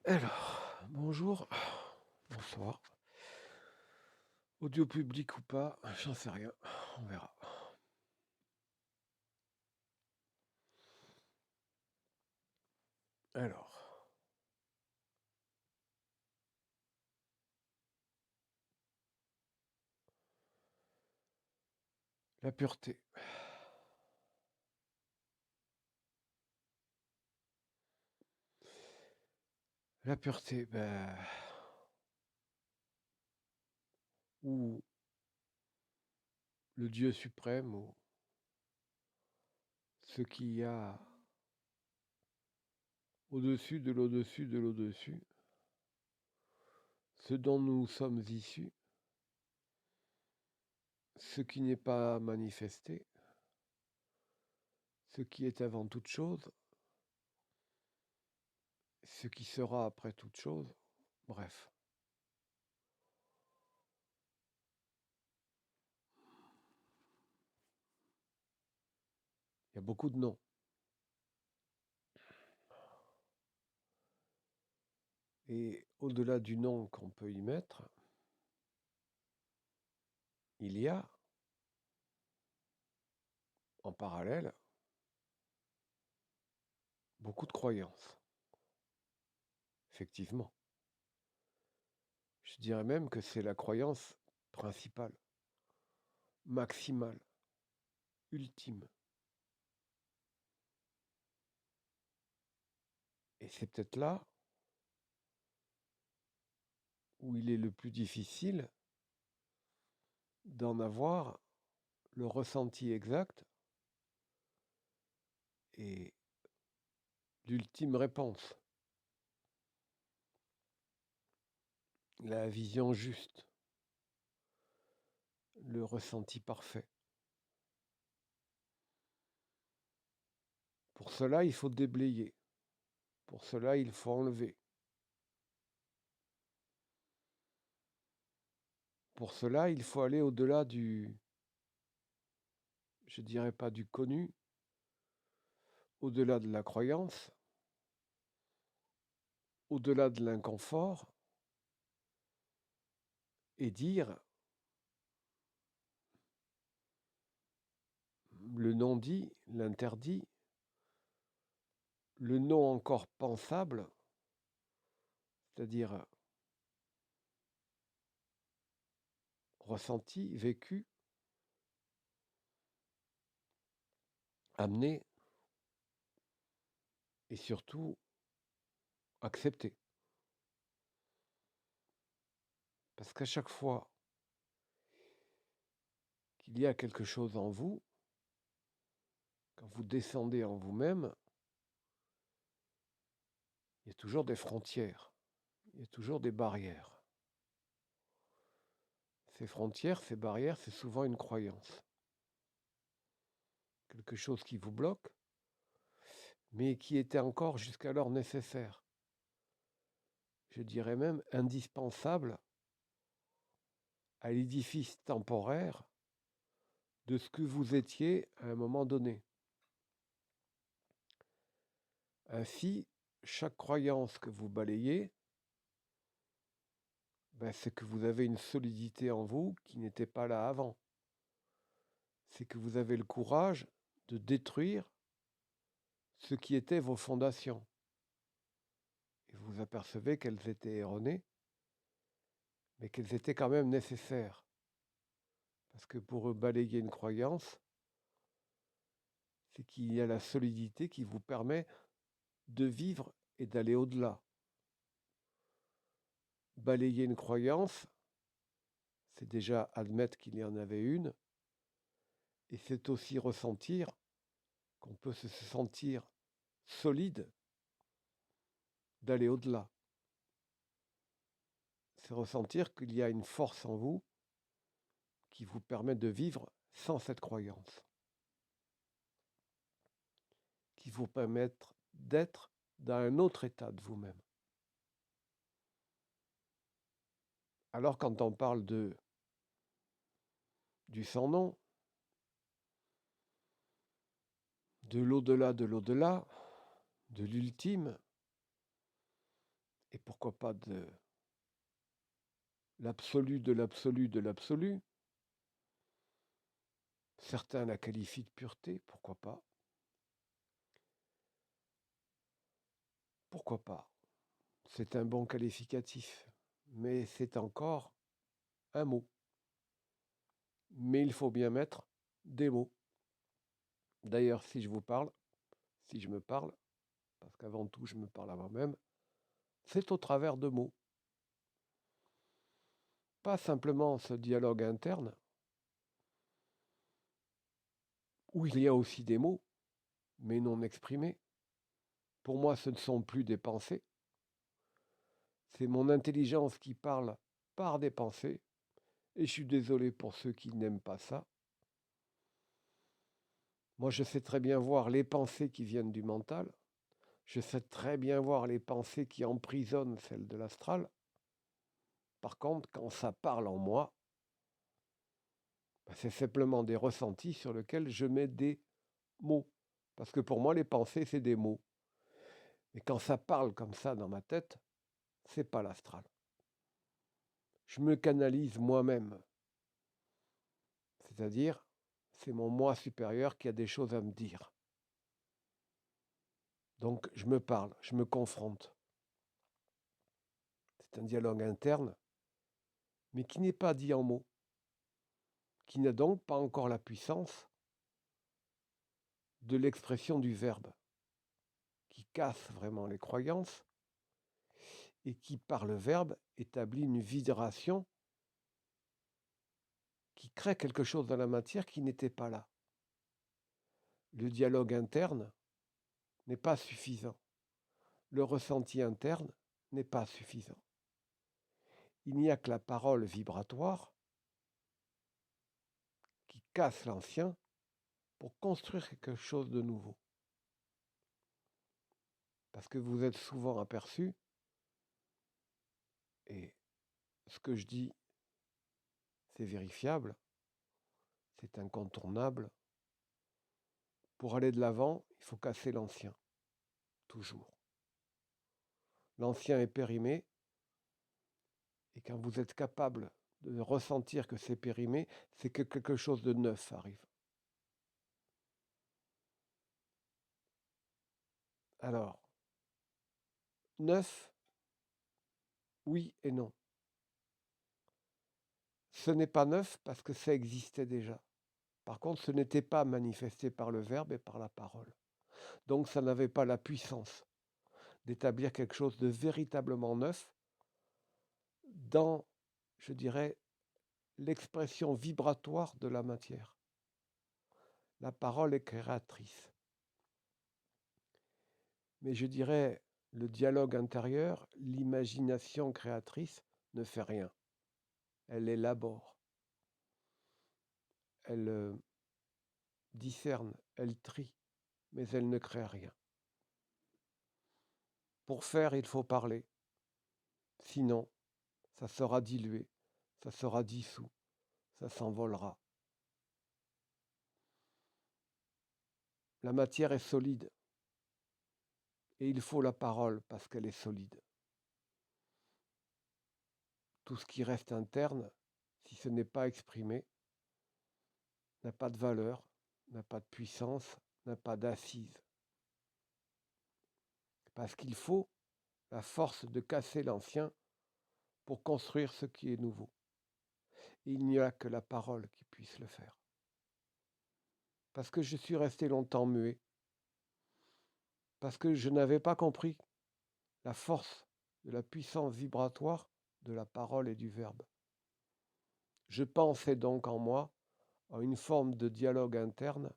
Alors, bonjour, bonsoir. Audio public ou pas, j'en sais rien, on verra. Alors, la pureté. La pureté, ou le Dieu suprême, ou ce qu'il y a au-dessus de l'au-dessus de l'au-dessus, ce dont nous sommes issus, ce qui n'est pas manifesté, ce qui est avant toute chose, ce qui sera après toute chose, bref. Il y a beaucoup de noms. Et au-delà du nom qu'on peut y mettre, il y a, en parallèle, beaucoup de croyances. Effectivement. Je dirais même que c'est la croyance principale, maximale, ultime. Et c'est peut-être là où il est le plus difficile d'en avoir le ressenti exact et l'ultime réponse, la vision juste, le ressenti parfait. Pour cela, il faut déblayer. Pour cela, il faut enlever. Pour cela, il faut aller au-delà du, je dirais pas du connu, au-delà de la croyance, au-delà de l'inconfort, et dire le non-dit, l'interdit, le non encore pensable, c'est-à-dire ressenti, vécu, amené et surtout accepté. Parce qu'à chaque fois qu'il y a quelque chose en vous, quand vous descendez en vous-même, il y a toujours des frontières, il y a toujours des barrières. Ces frontières, ces barrières, c'est souvent une croyance. Quelque chose qui vous bloque, mais qui était encore jusqu'alors nécessaire. Je dirais même indispensable à l'édifice temporaire de ce que vous étiez à un moment donné. Ainsi, chaque croyance que vous balayez, c'est que vous avez une solidité en vous qui n'était pas là avant. C'est que vous avez le courage de détruire ce qui étaient vos fondations. Et vous vous apercevez qu'elles étaient erronées, mais qu'elles étaient quand même nécessaires. Parce que pour balayer une croyance, c'est qu'il y a la solidité qui vous permet de vivre et d'aller au-delà. Balayer une croyance, c'est déjà admettre qu'il y en avait une, et c'est aussi ressentir qu'on peut se sentir solide d'aller au-delà. C'est ressentir qu'il y a une force en vous qui vous permet de vivre sans cette croyance, qui vous permet d'être dans un autre état de vous-même. Alors quand on parle du sans-nom, de l'au-delà, de l'ultime, et pourquoi pas de l'absolu de l'absolu de l'absolu. Certains la qualifient de pureté, pourquoi pas? Pourquoi pas? C'est un bon qualificatif, mais c'est encore un mot. Mais il faut bien mettre des mots. D'ailleurs, si je me parle, parce qu'avant tout, je me parle à moi-même, c'est au travers de mots. Pas simplement ce dialogue interne, où il y a aussi des mots, mais non exprimés. Pour moi, ce ne sont plus des pensées. C'est mon intelligence qui parle par des pensées. Et je suis désolé pour ceux qui n'aiment pas ça. Moi, je sais très bien voir les pensées qui viennent du mental. Je sais très bien voir les pensées qui emprisonnent celles de l'astral. Par contre, quand ça parle en moi, c'est simplement des ressentis sur lesquels je mets des mots. Parce que pour moi, les pensées, c'est des mots. Et quand ça parle comme ça dans ma tête, c'est pas l'astral. Je me canalise moi-même. C'est-à-dire, c'est mon moi supérieur qui a des choses à me dire. Donc, je me parle, je me confronte. C'est un dialogue interne, mais qui n'est pas dit en mots, qui n'a donc pas encore la puissance de l'expression du verbe, qui casse vraiment les croyances et qui, par le verbe, établit une vibration qui crée quelque chose dans la matière qui n'était pas là. Le dialogue interne n'est pas suffisant. Le ressenti interne n'est pas suffisant. Il n'y a que la parole vibratoire qui casse l'ancien pour construire quelque chose de nouveau. Parce que vous êtes souvent aperçu, et ce que je dis, c'est vérifiable, c'est incontournable. Pour aller de l'avant, il faut casser l'ancien, toujours. L'ancien est périmé, et quand vous êtes capable de ressentir que c'est périmé, c'est que quelque chose de neuf arrive. Alors, neuf, oui et non. Ce n'est pas neuf parce que ça existait déjà. Par contre, ce n'était pas manifesté par le verbe et par la parole. Donc, ça n'avait pas la puissance d'établir quelque chose de véritablement neuf dans, je dirais, l'expression vibratoire de la matière. La parole est créatrice. Mais je dirais, le dialogue intérieur, l'imagination créatrice ne fait rien. Elle élabore. Elle discerne, elle trie, mais elle ne crée rien. Pour faire, il faut parler. Sinon, ça sera dilué, ça sera dissous, ça s'envolera. La matière est solide. Et il faut la parole parce qu'elle est solide. Tout ce qui reste interne, si ce n'est pas exprimé, n'a pas de valeur, n'a pas de puissance, n'a pas d'assise. Parce qu'il faut la force de casser l'ancien pour construire ce qui est nouveau. Et il n'y a que la parole qui puisse le faire. Parce que je suis resté longtemps muet. Parce que je n'avais pas compris la force de la puissance vibratoire de la parole et du verbe. Je pensais donc en moi à une forme de dialogue interne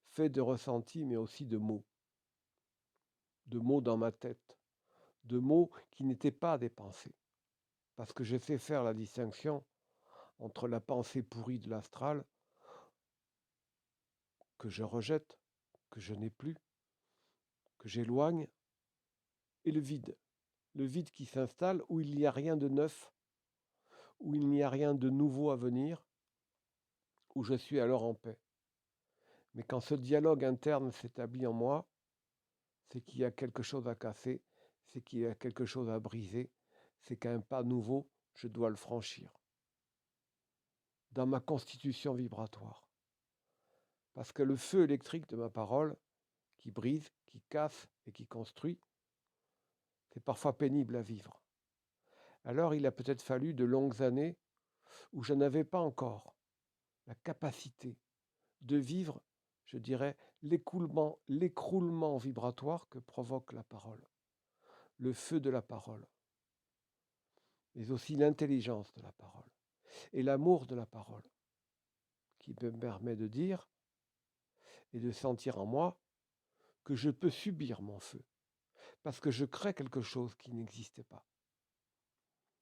fait de ressentis mais aussi de mots dans ma tête, de mots qui n'étaient pas des pensées. Parce que je sais faire la distinction entre la pensée pourrie de l'astral, que je rejette, que je n'ai plus, que j'éloigne, et le vide qui s'installe où il n'y a rien de neuf, où il n'y a rien de nouveau à venir, où je suis alors en paix. Mais quand ce dialogue interne s'établit en moi, c'est qu'il y a quelque chose à casser c'est qu'il y a quelque chose à briser, c'est qu'un pas nouveau, je dois le franchir. Dans ma constitution vibratoire. Parce que le feu électrique de ma parole, qui brise, qui casse et qui construit, c'est parfois pénible à vivre. Alors il a peut-être fallu de longues années où je n'avais pas encore la capacité de vivre, je dirais, l'écroulement vibratoire que provoque la parole, le feu de la parole, mais aussi l'intelligence de la parole et l'amour de la parole, qui me permet de dire et de sentir en moi que je peux subir mon feu, parce que je crée quelque chose qui n'existait pas.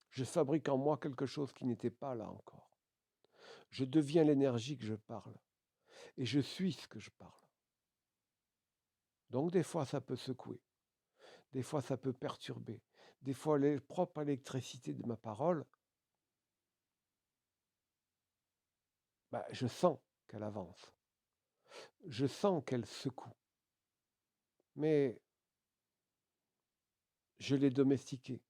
Je fabrique en moi quelque chose qui n'était pas là encore. Je deviens l'énergie que je parle, et je suis ce que je parle. Donc des fois, ça peut secouer, des fois, ça peut perturber, des fois, la propre électricité de ma parole, je sens qu'elle avance, je sens qu'elle secoue, mais je l'ai domestiqué,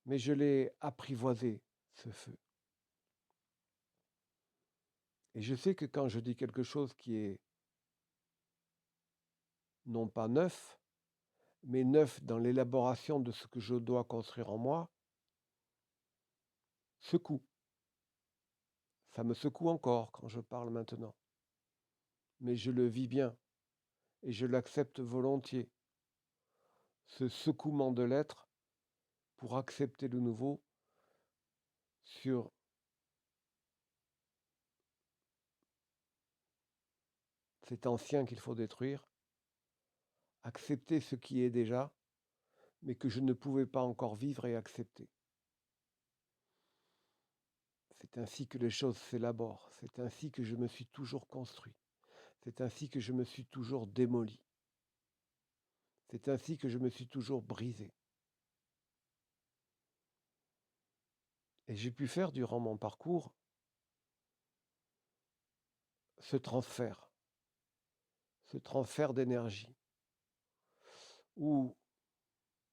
mais je l'ai apprivoisé, ce feu. Et je sais que quand je dis quelque chose qui est non pas neuf, mais neuf dans l'élaboration de ce que je dois construire en moi, secoue. Ça me secoue encore quand je parle maintenant. Mais je le vis bien et je l'accepte volontiers. Ce secouement de l'être pour accepter le nouveau sur cet ancien qu'il faut détruire, accepter ce qui est déjà, mais que je ne pouvais pas encore vivre et accepter. C'est ainsi que les choses s'élaborent, c'est ainsi que je me suis toujours construit, c'est ainsi que je me suis toujours démoli, c'est ainsi que je me suis toujours brisé. Et j'ai pu faire durant mon parcours ce transfert d'énergie, où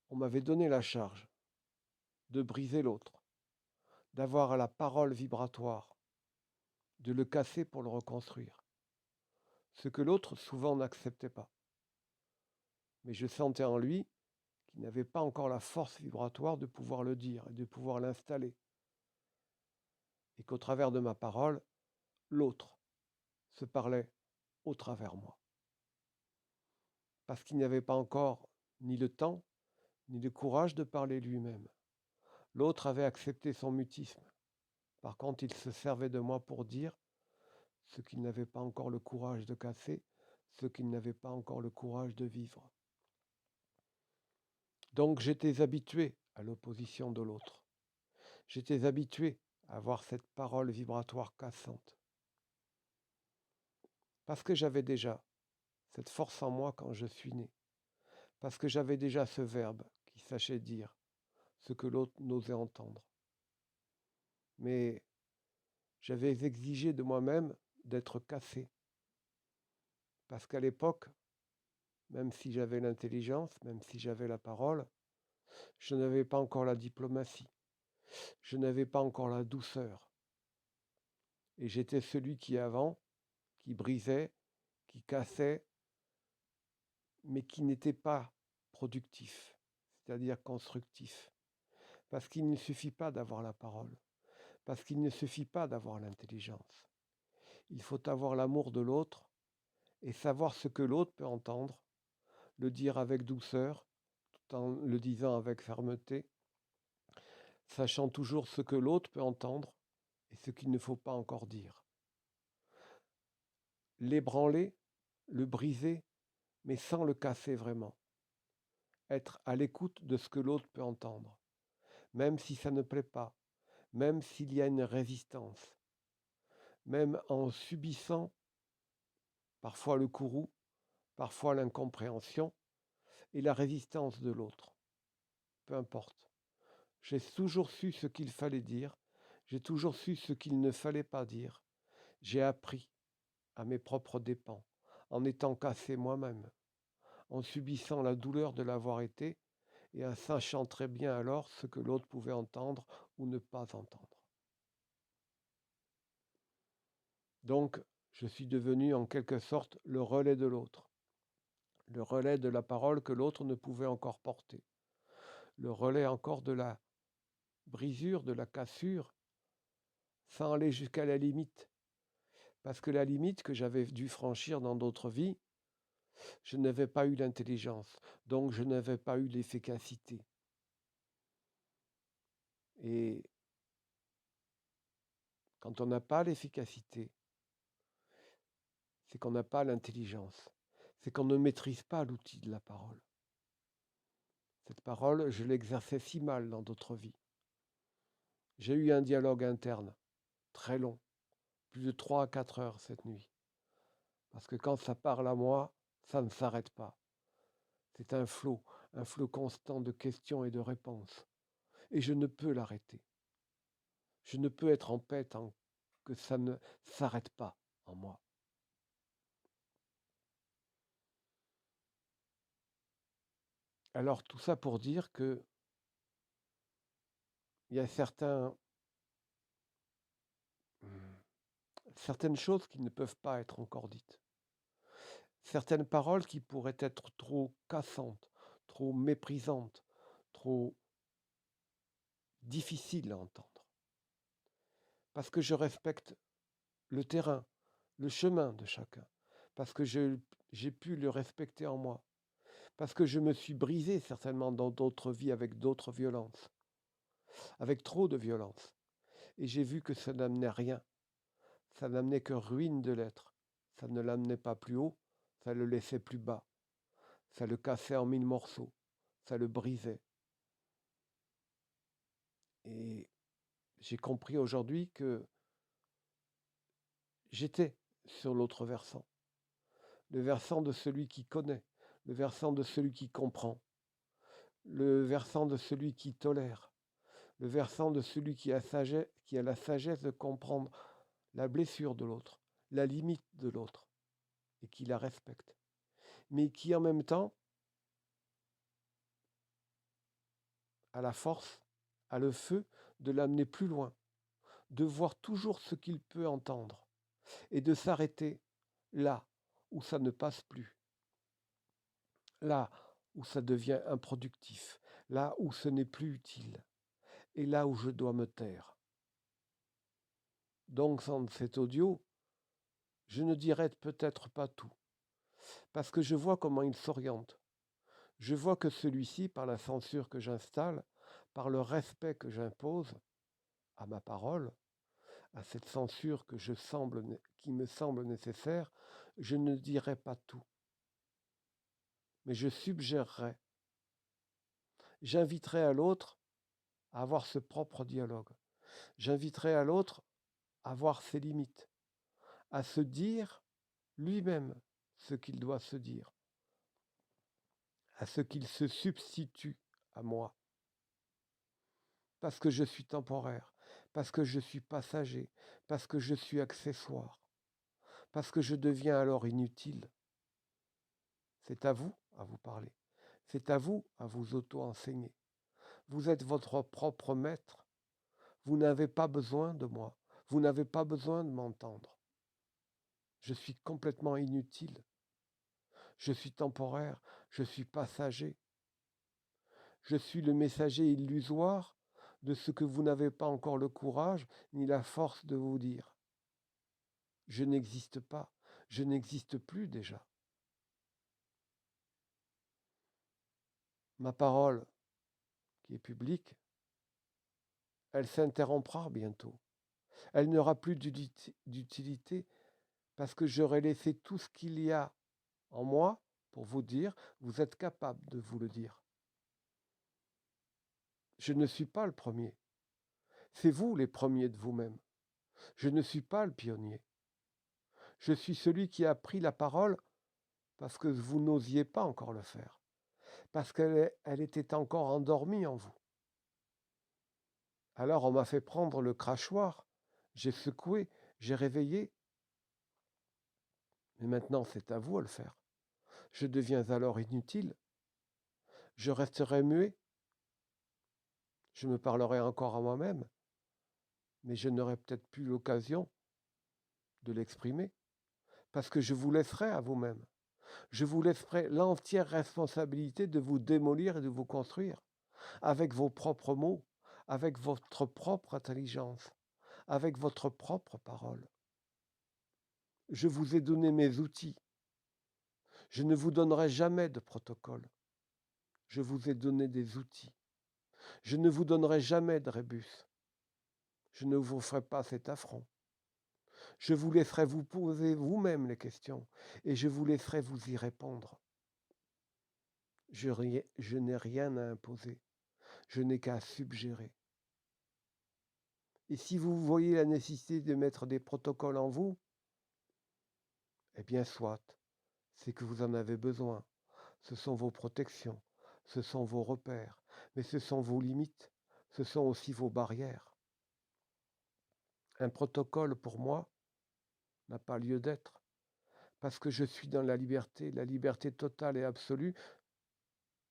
on m'avait donné la charge de briser l'autre, d'avoir la parole vibratoire, de le casser pour le reconstruire, ce que l'autre souvent n'acceptait pas. Mais je sentais en lui qu'il n'avait pas encore la force vibratoire de pouvoir le dire et de pouvoir l'installer. Et qu'au travers de ma parole, l'autre se parlait au travers moi. Parce qu'il n'avait pas encore ni le temps, ni le courage de parler lui-même. L'autre avait accepté son mutisme. Par contre, il se servait de moi pour dire ce qu'il n'avait pas encore le courage de casser, ce qu'il n'avait pas encore le courage de vivre. Donc j'étais habitué à l'opposition de l'autre. J'étais habitué à avoir cette parole vibratoire cassante. Parce que j'avais déjà cette force en moi quand je suis né. Parce que j'avais déjà ce verbe qui sachait dire ce que l'autre n'osait entendre. Mais j'avais exigé de moi-même d'être cassé. Parce qu'à l'époque, même si j'avais l'intelligence, même si j'avais la parole, je n'avais pas encore la diplomatie. Je n'avais pas encore la douceur. Et j'étais celui qui avant, qui brisait, qui cassait, mais qui n'était pas productif, c'est-à-dire constructif. Parce qu'il ne suffit pas d'avoir la parole, parce qu'il ne suffit pas d'avoir l'intelligence. Il faut avoir l'amour de l'autre et savoir ce que l'autre peut entendre, le dire avec douceur, tout en le disant avec fermeté, sachant toujours ce que l'autre peut entendre et ce qu'il ne faut pas encore dire. L'ébranler, le briser, mais sans le casser vraiment. Être à l'écoute de ce que l'autre peut entendre, même si ça ne plaît pas, même s'il y a une résistance, même en subissant parfois le courroux, parfois l'incompréhension et la résistance de l'autre. Peu importe. J'ai toujours su ce qu'il fallait dire, j'ai toujours su ce qu'il ne fallait pas dire. J'ai appris à mes propres dépens, en étant cassé moi-même, en subissant la douleur de l'avoir été et en sachant très bien alors ce que l'autre pouvait entendre ou ne pas entendre. Donc, je suis devenu en quelque sorte le relais de l'autre, le relais de la parole que l'autre ne pouvait encore porter, le relais encore de la brisure, de la cassure, sans aller jusqu'à la limite. Parce que la limite que j'avais dû franchir dans d'autres vies, je n'avais pas eu l'intelligence, donc je n'avais pas eu l'efficacité. Et quand on n'a pas l'efficacité, c'est qu'on n'a pas l'intelligence, c'est qu'on ne maîtrise pas l'outil de la parole. Cette parole, je l'exerçais si mal dans d'autres vies. J'ai eu un dialogue interne, très long, plus de 3 à 4 heures cette nuit. Parce que quand ça parle à moi, ça ne s'arrête pas. C'est un flot constant de questions et de réponses. Et je ne peux l'arrêter. Je ne peux être en paix tant que ça ne s'arrête pas en moi. Alors tout ça pour dire que il y a certaines choses qui ne peuvent pas être encore dites. Certaines paroles qui pourraient être trop cassantes, trop méprisantes, trop difficiles à entendre. Parce que je respecte le terrain, le chemin de chacun. Parce que j'ai pu le respecter en moi. Parce que je me suis brisé certainement dans d'autres vies avec d'autres violences. Avec trop de violence. Et j'ai vu que ça n'amenait rien. Ça n'amenait que ruine de l'être. Ça ne l'amenait pas plus haut, ça le laissait plus bas. Ça le cassait en 1000 morceaux. Ça le brisait. Et j'ai compris aujourd'hui que j'étais sur l'autre versant. Le versant de celui qui connaît. Le versant de celui qui comprend. Le versant de celui qui tolère. Le versant de celui qui a la sagesse de comprendre la blessure de l'autre, la limite de l'autre, et qui la respecte. Mais qui en même temps a la force, a le feu de l'amener plus loin, de voir toujours ce qu'il peut entendre, et de s'arrêter là où ça ne passe plus, là où ça devient improductif, là où ce n'est plus utile, et là où je dois me taire. Donc, sans cet audio, je ne dirais peut-être pas tout, parce que je vois comment il s'oriente. Je vois que celui-ci, par la censure que j'installe, par le respect que j'impose à ma parole, à cette censure qui me semble nécessaire, je ne dirai pas tout, mais je suggérerai. J'inviterai à l'autre à avoir ce propre dialogue. J'inviterai à l'autre à voir ses limites, à se dire lui-même ce qu'il doit se dire, à ce qu'il se substitue à moi, parce que je suis temporaire, parce que je suis passager, parce que je suis accessoire, parce que je deviens alors inutile. C'est à vous parler, c'est à vous à vous auto-enseigner. Vous êtes votre propre maître, vous n'avez pas besoin de moi, vous n'avez pas besoin de m'entendre. Je suis complètement inutile. Je suis temporaire, je suis passager. Je suis le messager illusoire de ce que vous n'avez pas encore le courage ni la force de vous dire. Je n'existe pas, je n'existe plus déjà. Ma parole, qui est publique, elle s'interrompra bientôt. Elle n'aura plus d'utilité parce que j'aurai laissé tout ce qu'il y a en moi pour vous dire, vous êtes capable de vous le dire. Je ne suis pas le premier. C'est vous les premiers de vous-même. Je ne suis pas le pionnier. Je suis celui qui a pris la parole parce que vous n'osiez pas encore le faire, parce qu'elle était encore endormie en vous. Alors on m'a fait prendre le crachoir, j'ai secoué, j'ai réveillé. Mais maintenant c'est à vous à le faire. Je deviens alors inutile. Je resterai muet Je me parlerai encore à moi-même, mais je n'aurai peut-être plus l'occasion de l'exprimer, parce que je vous laisserai à vous-même. Je vous laisserai l'entière responsabilité de vous démolir et de vous construire, avec vos propres mots, avec votre propre intelligence, avec votre propre parole. Je vous ai donné mes outils. Je ne vous donnerai jamais de protocole. Je vous ai donné des outils. Je ne vous donnerai jamais de rébus. Je ne vous ferai pas cet affront. Je vous laisserai vous poser vous-même les questions et je vous laisserai vous y répondre. Je n'ai rien à imposer. Je n'ai qu'à suggérer. Et si vous voyez la nécessité de mettre des protocoles en vous, eh bien soit, c'est que vous en avez besoin. Ce sont vos protections, ce sont vos repères, mais ce sont vos limites, ce sont aussi vos barrières. Un protocole, pour moi, n'a pas lieu d'être, parce que je suis dans la liberté totale et absolue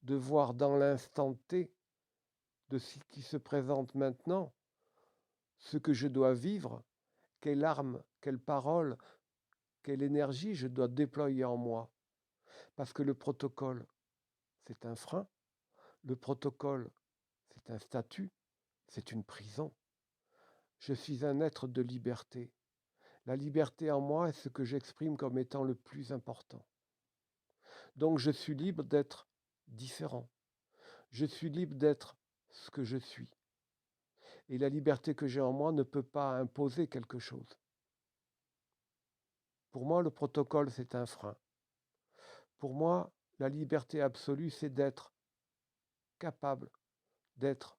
de voir dans l'instant T de ce qui se présente maintenant, ce que je dois vivre, quelle arme, quelle parole, quelle énergie je dois déployer en moi. Parce que le protocole, c'est un frein, le protocole, c'est un statut, c'est une prison. Je suis un être de liberté. La liberté en moi est ce que j'exprime comme étant le plus important. Donc je suis libre d'être différent. Je suis libre d'être ce que je suis. Et la liberté que j'ai en moi ne peut pas imposer quelque chose. Pour moi, le protocole, c'est un frein. Pour moi, la liberté absolue, c'est d'être capable, d'être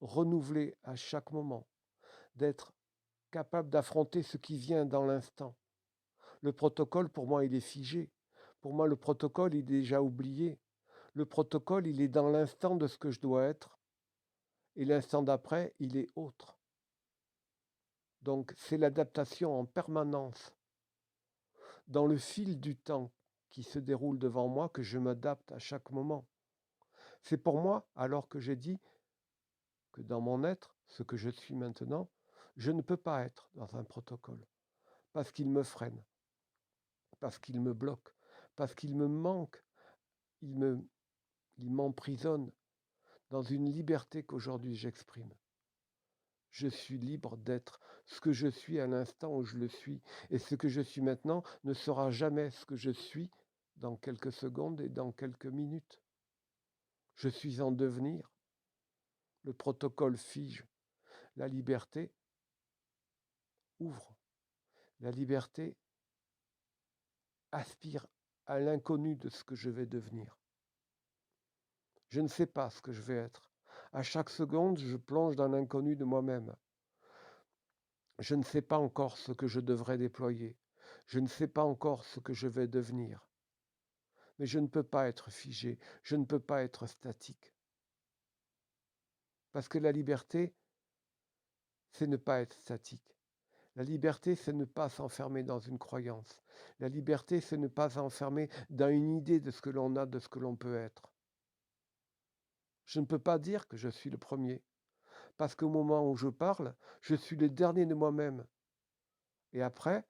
renouvelé à chaque moment, d'être capable d'affronter ce qui vient dans l'instant. Le protocole, pour moi, il est figé. Pour moi, le protocole, il est déjà oublié. Le protocole, il est dans l'instant de ce que je dois être. Et l'instant d'après, il est autre. Donc, c'est l'adaptation en permanence, dans le fil du temps qui se déroule devant moi, que je m'adapte à chaque moment. C'est pour moi, alors que j'ai dit que dans mon être, ce que je suis maintenant, je ne peux pas être dans un protocole, parce qu'il me freine, parce qu'il me bloque, parce qu'il me manque, il m'emprisonne dans une liberté qu'aujourd'hui j'exprime. Je suis libre d'être ce que je suis à l'instant où je le suis. Et ce que je suis maintenant ne sera jamais ce que je suis dans quelques secondes et dans quelques minutes. Je suis en devenir. Le protocole fige. La liberté ouvre. La liberté aspire à l'inconnu de ce que je vais devenir. Je ne sais pas ce que je vais être. À chaque seconde, je plonge dans l'inconnu de moi-même. Je ne sais pas encore ce que je devrais déployer. Je ne sais pas encore ce que je vais devenir. Mais je ne peux pas être figé, je ne peux pas être statique. Parce que la liberté, c'est ne pas être statique. La liberté, c'est ne pas s'enfermer dans une croyance. La liberté, c'est ne pas s'enfermer dans une idée de ce que l'on a, de ce que l'on peut être. Je ne peux pas dire que je suis le premier, parce qu'au moment où je parle, je suis le dernier de moi-même. Et après,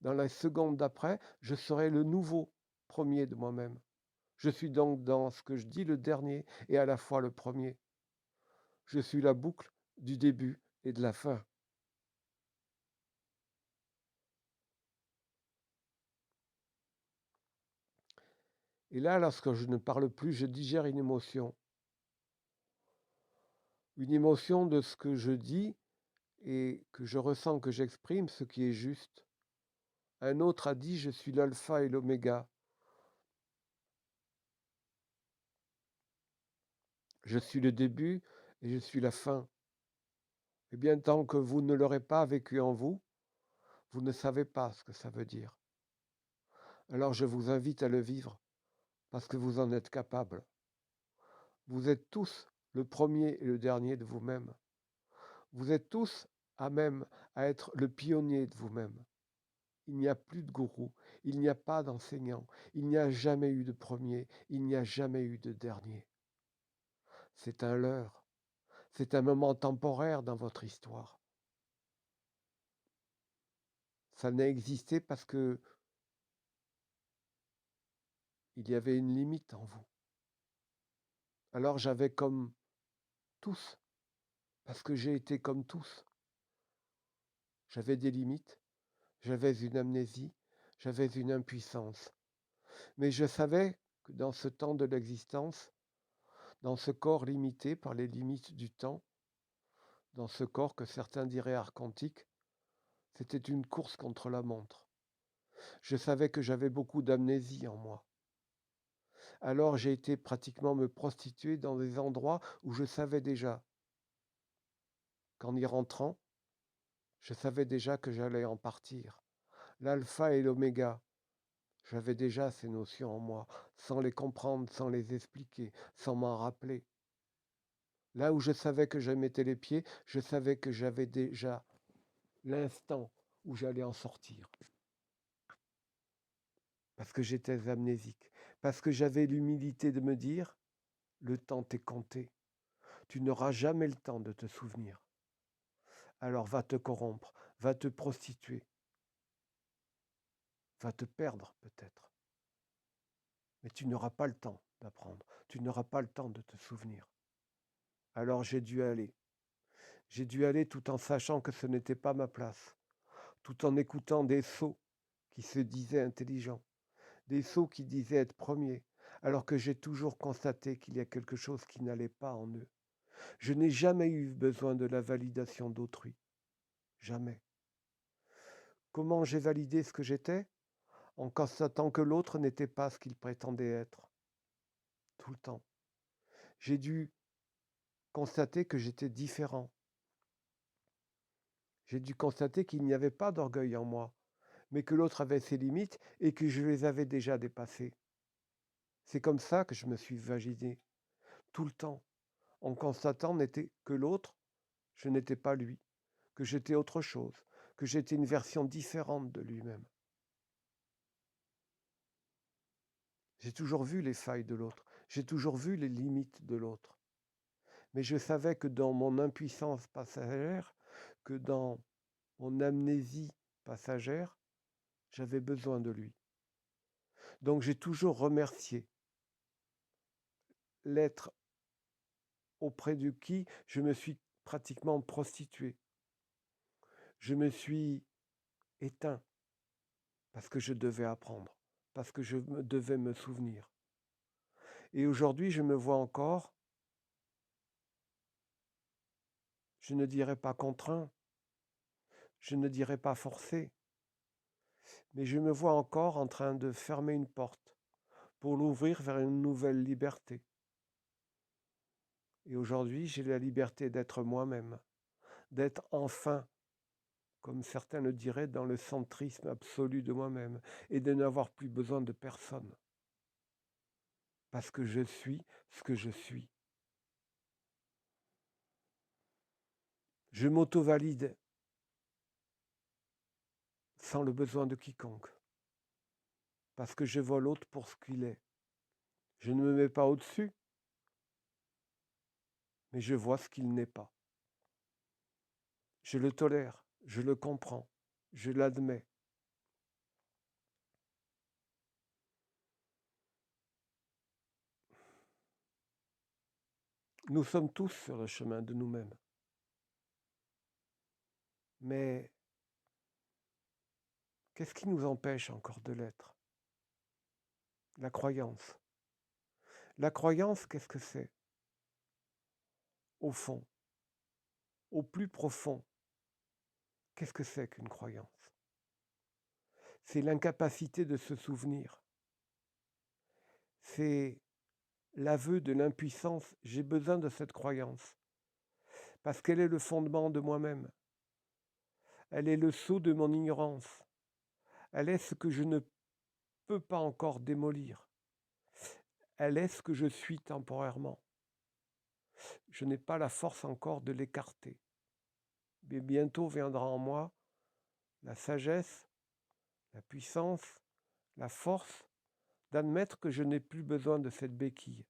dans la seconde d'après, je serai le nouveau premier de moi-même. Je suis donc dans ce que je dis le dernier et à la fois le premier. Je suis la boucle du début et de la fin. Et là, lorsque je ne parle plus, je digère une émotion. Une émotion de ce que je dis et que je ressens, que j'exprime, ce qui est juste. Un autre a dit, je suis l'alpha et l'oméga. Je suis le début et je suis la fin. Eh bien, tant que vous ne l'aurez pas vécu en vous, vous ne savez pas ce que ça veut dire. Alors je vous invite à le vivre, parce que vous en êtes capable. Vous êtes tous le premier et le dernier de vous-même. Vous êtes tous à même à être le pionnier de vous-même. Il n'y a plus de gourou, il n'y a pas d'enseignant, il n'y a jamais eu de premier, il n'y a jamais eu de dernier. C'est un leurre. C'est un moment temporaire dans votre histoire. Ça n'a existé parce que il y avait une limite en vous. Alors j'avais comme tous, parce que j'ai été comme tous. J'avais des limites, j'avais une amnésie, j'avais une impuissance. Mais je savais que dans ce temps de l'existence, dans ce corps limité par les limites du temps, dans ce corps que certains diraient archontique, c'était une course contre la montre. Je savais que j'avais beaucoup d'amnésie en moi. Alors j'ai été pratiquement me prostituer dans des endroits où je savais déjà qu'en y rentrant, je savais déjà que j'allais en partir. L'alpha et l'oméga, j'avais déjà ces notions en moi, sans les comprendre, sans les expliquer, sans m'en rappeler. Là où je savais que je mettais les pieds, je savais que j'avais déjà l'instant où j'allais en sortir. Parce que j'étais amnésique. Parce que j'avais l'humilité de me dire, le temps t'est compté. Tu n'auras jamais le temps de te souvenir. Alors va te corrompre, va te prostituer, va te perdre peut-être. Mais tu n'auras pas le temps d'apprendre, tu n'auras pas le temps de te souvenir. Alors j'ai dû aller. J'ai dû aller tout en sachant que ce n'était pas ma place, tout en écoutant des sots qui se disaient intelligents, des sots qui disaient être premiers, alors que j'ai toujours constaté qu'il y a quelque chose qui n'allait pas en eux. Je n'ai jamais eu besoin de la validation d'autrui. Jamais. Comment j'ai validé ce que j'étais? En constatant que l'autre n'était pas ce qu'il prétendait être. Tout le temps. J'ai dû constater que j'étais différent. J'ai dû constater qu'il n'y avait pas d'orgueil en moi, mais que l'autre avait ses limites et que je les avais déjà dépassées. C'est comme ça que je me suis validé, tout le temps, en constatant que l'autre, je n'étais pas lui, que j'étais autre chose, que j'étais une version différente de lui-même. J'ai toujours vu les failles de l'autre, j'ai toujours vu les limites de l'autre. Mais je savais que dans mon impuissance passagère, que dans mon amnésie passagère, j'avais besoin de lui. Donc j'ai toujours remercié l'être auprès de qui je me suis pratiquement prostitué. Je me suis éteint parce que je devais apprendre, parce que je devais me souvenir. Et aujourd'hui, je me vois encore, je ne dirais pas contraint, je ne dirais pas forcé, mais je me vois encore en train de fermer une porte pour l'ouvrir vers une nouvelle liberté. Et aujourd'hui, j'ai la liberté d'être moi-même, d'être enfin, comme certains le diraient, dans le centrisme absolu de moi-même, et de n'avoir plus besoin de personne. Parce que je suis ce que je suis. Je m'auto-valide sans le besoin de quiconque. Parce que je vois l'autre pour ce qu'il est. Je ne me mets pas au-dessus, mais je vois ce qu'il n'est pas. Je le tolère, je le comprends, je l'admets. Nous sommes tous sur le chemin de nous-mêmes. Mais qu'est-ce qui nous empêche encore de l'être? La croyance. La croyance, qu'est-ce que c'est? Au fond, au plus profond, qu'est-ce que c'est qu'une croyance? C'est l'incapacité de se souvenir. C'est l'aveu de l'impuissance. J'ai besoin de cette croyance parce qu'elle est le fondement de moi-même. Elle est le sceau de mon ignorance. Elle est ce que je ne peux pas encore démolir. Elle est ce que je suis temporairement. Je n'ai pas la force encore de l'écarter. Mais bientôt viendra en moi la sagesse, la puissance, la force d'admettre que je n'ai plus besoin de cette béquille,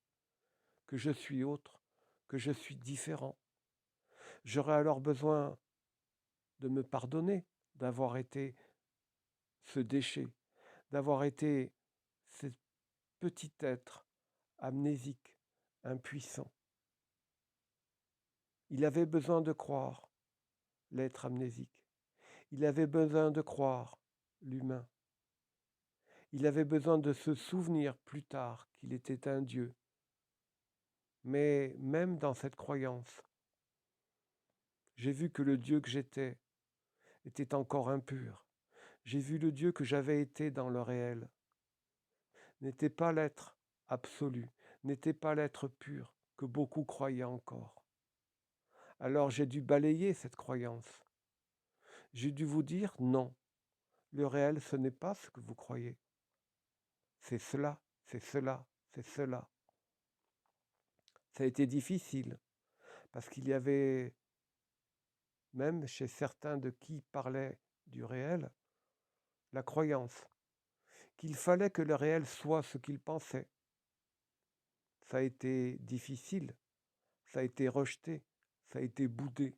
que je suis autre, que je suis différent, J'aurais alors besoin de me pardonner d'avoir été ce déchet, d'avoir été ce petit être amnésique, impuissant. Il avait besoin de croire, l'être amnésique. Il avait besoin de croire, l'humain. Il avait besoin de se souvenir plus tard qu'il était un Dieu. Mais même dans cette croyance, j'ai vu que le Dieu que j'étais était encore impur. J'ai vu le Dieu que j'avais été dans le réel n'était pas l'être absolu, n'était pas l'être pur que beaucoup croyaient encore. Alors j'ai dû balayer cette croyance. J'ai dû vous dire non, le réel ce n'est pas ce que vous croyez. C'est cela, c'est cela, c'est cela. Ça a été difficile parce qu'il y avait, même chez certains de qui parlaient du réel, la croyance qu'il fallait que le réel soit ce qu'ils pensaient. Ça a été difficile, ça a été rejeté, ça a été boudé.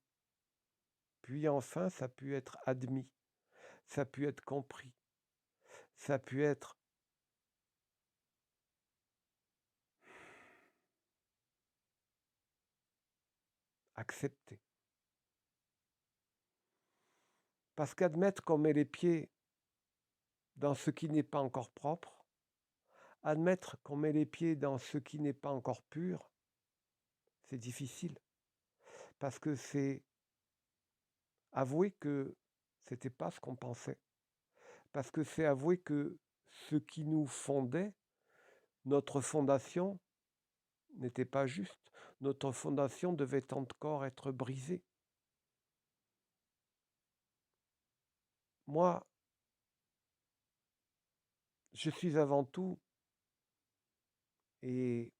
Puis enfin, ça a pu être admis, ça a pu être compris, ça a pu être accepté. Parce qu'admettre qu'on met les pieds dans ce qui n'est pas encore propre, admettre qu'on met les pieds dans ce qui n'est pas encore pur, c'est difficile. Parce que c'est avouer que c'était pas ce qu'on pensait. Parce que c'est avouer que ce qui nous fondait, notre fondation, n'était pas juste. Notre fondation devait encore être brisée. Moi, je suis avant tout, et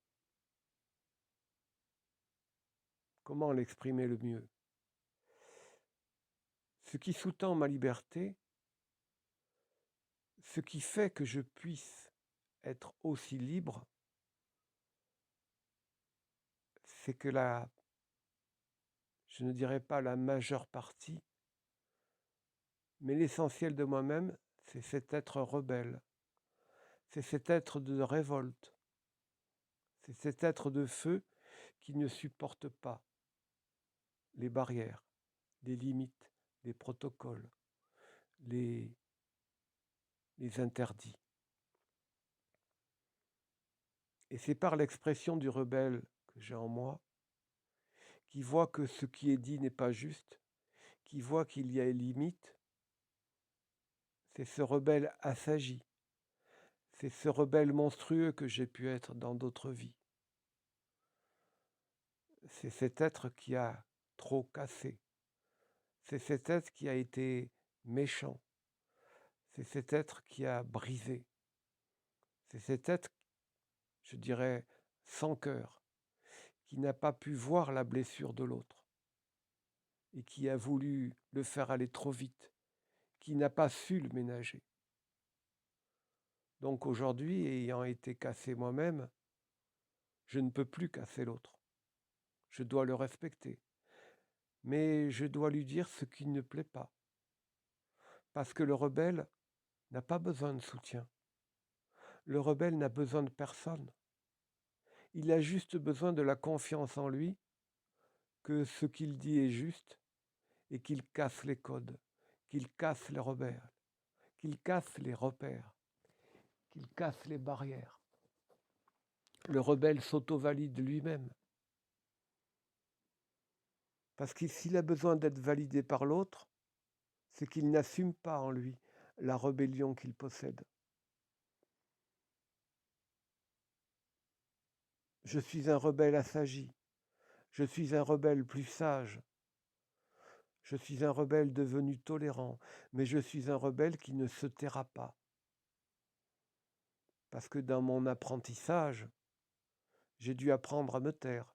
comment l'exprimer le mieux? Ce qui sous-tend ma liberté, ce qui fait que je puisse être aussi libre, c'est que je ne dirais pas la majeure partie, mais l'essentiel de moi-même, c'est cet être rebelle, c'est cet être de révolte, c'est cet être de feu qui ne supporte pas les barrières, les limites, les protocoles, les interdits. Et c'est par l'expression du rebelle que j'ai en moi, qui voit que ce qui est dit n'est pas juste, qui voit qu'il y a une limite, c'est ce rebelle assagi, c'est ce rebelle monstrueux que j'ai pu être dans d'autres vies. C'est cet être qui a trop cassé, c'est cet être qui a été méchant, c'est cet être qui a brisé, c'est cet être, je dirais, sans cœur, qui n'a pas pu voir la blessure de l'autre et qui a voulu le faire aller trop vite, qui n'a pas su le ménager. Donc aujourd'hui, ayant été cassé moi-même, je ne peux plus casser l'autre. Je dois le respecter. Mais je dois lui dire ce qui ne plaît pas. Parce que le rebelle n'a pas besoin de soutien. Le rebelle n'a besoin de personne. Il a juste besoin de la confiance en lui, que ce qu'il dit est juste et qu'il casse les codes, qu'il casse les repères, qu'il casse les repères, qu'il casse les barrières. Le rebelle s'auto-valide lui-même. Parce que s'il a besoin d'être validé par l'autre, c'est qu'il n'assume pas en lui la rébellion qu'il possède. Je suis un rebelle assagi, je suis un rebelle plus sage, je suis un rebelle devenu tolérant, mais je suis un rebelle qui ne se taira pas. Parce que dans mon apprentissage, j'ai dû apprendre à me taire,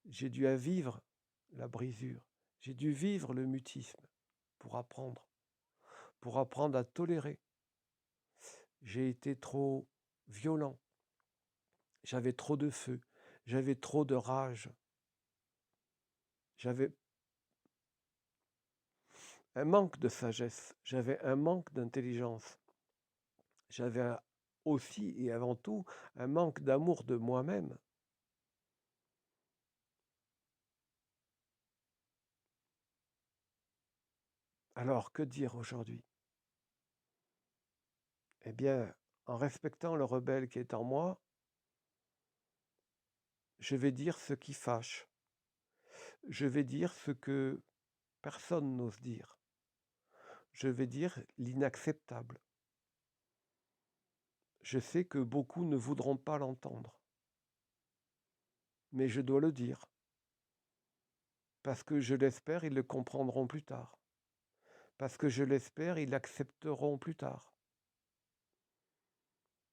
j'ai dû vivre la brisure, j'ai dû vivre le mutisme pour apprendre à tolérer. J'ai été trop violent, j'avais trop de feu, j'avais trop de rage. J'avais un manque de sagesse, j'avais un manque d'intelligence, j'avais aussi et avant tout un manque d'amour de moi-même. Alors, que dire aujourd'hui? Eh bien, en respectant le rebelle qui est en moi, je vais dire ce qui fâche. Je vais dire ce que personne n'ose dire. Je vais dire l'inacceptable. Je sais que beaucoup ne voudront pas l'entendre, mais je dois le dire, parce que je l'espère, ils le comprendront plus tard, parce que je l'espère, ils l'accepteront plus tard.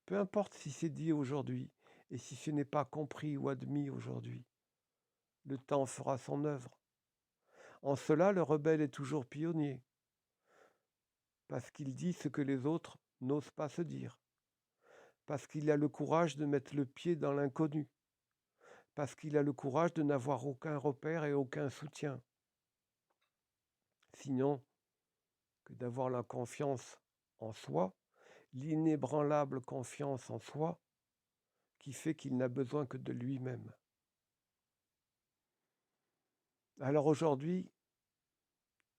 Peu importe si c'est dit aujourd'hui, et si ce n'est pas compris ou admis aujourd'hui, le temps fera son œuvre. En cela, le rebelle est toujours pionnier, parce qu'il dit ce que les autres n'osent pas se dire, parce qu'il a le courage de mettre le pied dans l'inconnu, parce qu'il a le courage de n'avoir aucun repère et aucun soutien. Sinon, que d'avoir la confiance en soi, l'inébranlable confiance en soi, qui fait qu'il n'a besoin que de lui-même. Alors aujourd'hui,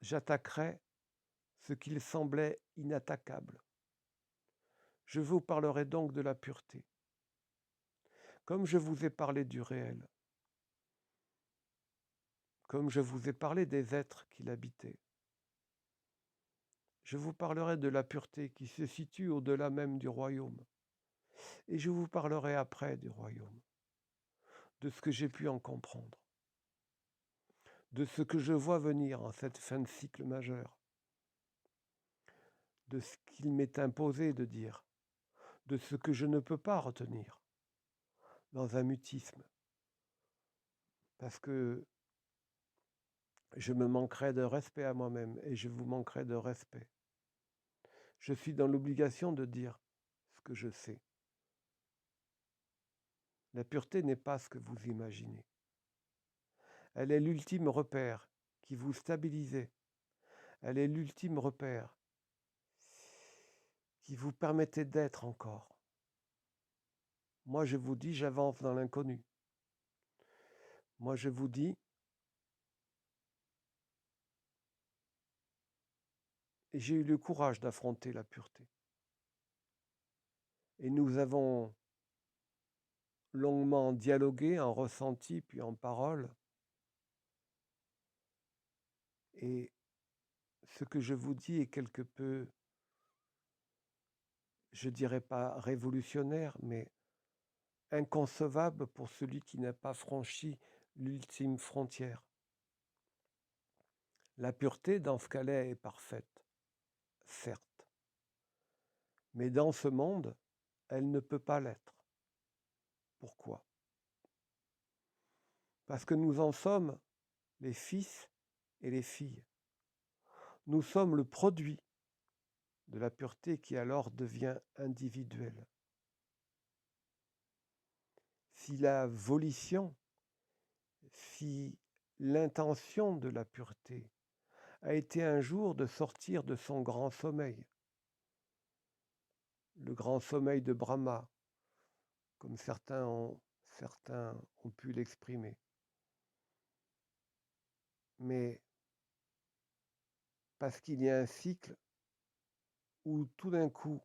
j'attaquerai ce qu'il semblait inattaquable. Je vous parlerai donc de la pureté, comme je vous ai parlé du réel, comme je vous ai parlé des êtres qui l'habitaient. Je vous parlerai de la pureté qui se situe au-delà même du royaume, et je vous parlerai après du royaume, de ce que j'ai pu en comprendre, de ce que je vois venir en cette fin de cycle majeur, de ce qu'il m'est imposé de dire, de ce que je ne peux pas retenir dans un mutisme, parce que je me manquerai de respect à moi-même et je vous manquerai de respect. Je suis dans l'obligation de dire ce que je sais. La pureté n'est pas ce que vous imaginez. Elle est l'ultime repère qui vous stabilisez. Elle est l'ultime repère qui vous permettait d'être encore. Moi, je vous dis, j'avance dans l'inconnu. Moi, je vous dis, et j'ai eu le courage d'affronter la pureté. Et nous avons longuement dialogué en ressenti puis en parole. Et ce que je vous dis est quelque peu, je dirais pas révolutionnaire, mais inconcevable pour celui qui n'a pas franchi l'ultime frontière. La pureté, dans ce qu'elle est parfaite, certes, mais dans ce monde, elle ne peut pas l'être. Pourquoi? Parce que nous en sommes les fils et les filles. Nous sommes le produit de la pureté qui alors devient individuelle. Si la volition, si l'intention de la pureté a été un jour de sortir de son grand sommeil, le grand sommeil de Brahma, comme certains ont pu l'exprimer. Mais parce qu'il y a un cycle où tout d'un coup,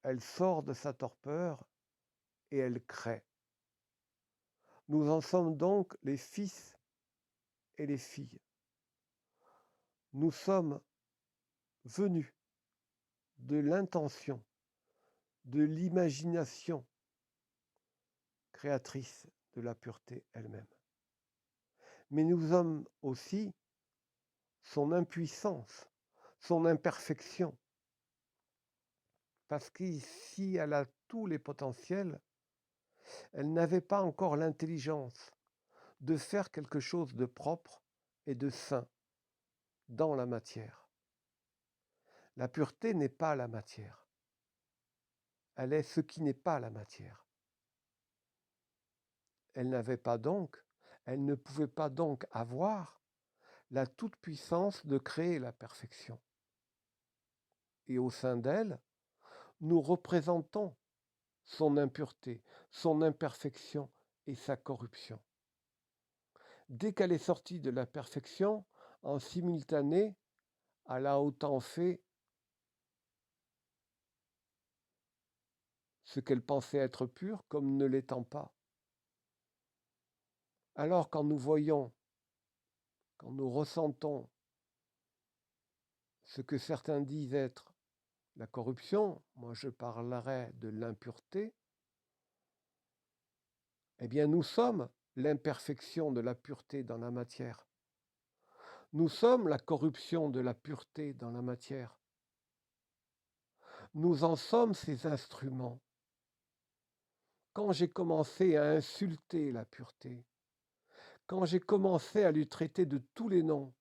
elle sort de sa torpeur et elle crée. Nous en sommes donc les fils et les filles. Nous sommes venus de l'intention, de l'imagination créatrice de la pureté elle-même. Mais nous sommes aussi son impuissance, son imperfection. Parce qu'ici, elle a tous les potentiels, elle n'avait pas encore l'intelligence de faire quelque chose de propre et de sain dans la matière. La pureté n'est pas la matière. Elle est ce qui n'est pas la matière. Elle n'avait pas donc Elle ne pouvait pas donc avoir la toute-puissance de créer la perfection. Et au sein d'elle, nous représentons son impureté, son imperfection et sa corruption. Dès qu'elle est sortie de la perfection, en simultané, elle a autant fait ce qu'elle pensait être pure comme ne l'étant pas. Alors quand nous voyons, quand nous ressentons ce que certains disent être la corruption, moi je parlerai de l'impureté, eh bien nous sommes l'imperfection de la pureté dans la matière. Nous sommes la corruption de la pureté dans la matière. Nous en sommes ces instruments. Quand j'ai commencé à insulter la pureté, quand j'ai commencé à lui traiter de tous les noms,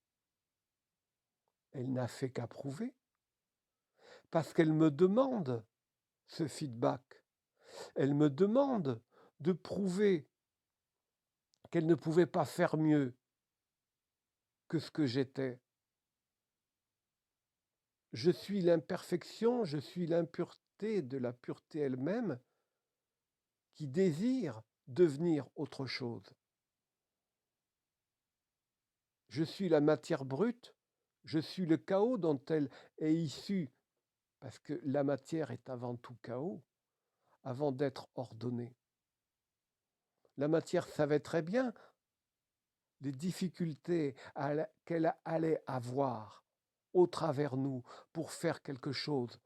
elle n'a fait qu'approuver, parce qu'elle me demande ce feedback. Elle me demande de prouver qu'elle ne pouvait pas faire mieux que ce que j'étais. Je suis l'imperfection, je suis l'impureté de la pureté elle-même qui désire devenir autre chose. Je suis la matière brute, je suis le chaos dont elle est issue, parce que la matière est avant tout chaos, avant d'être ordonnée. La matière savait très bien les difficultés qu'elle allait avoir au travers nous pour faire quelque chose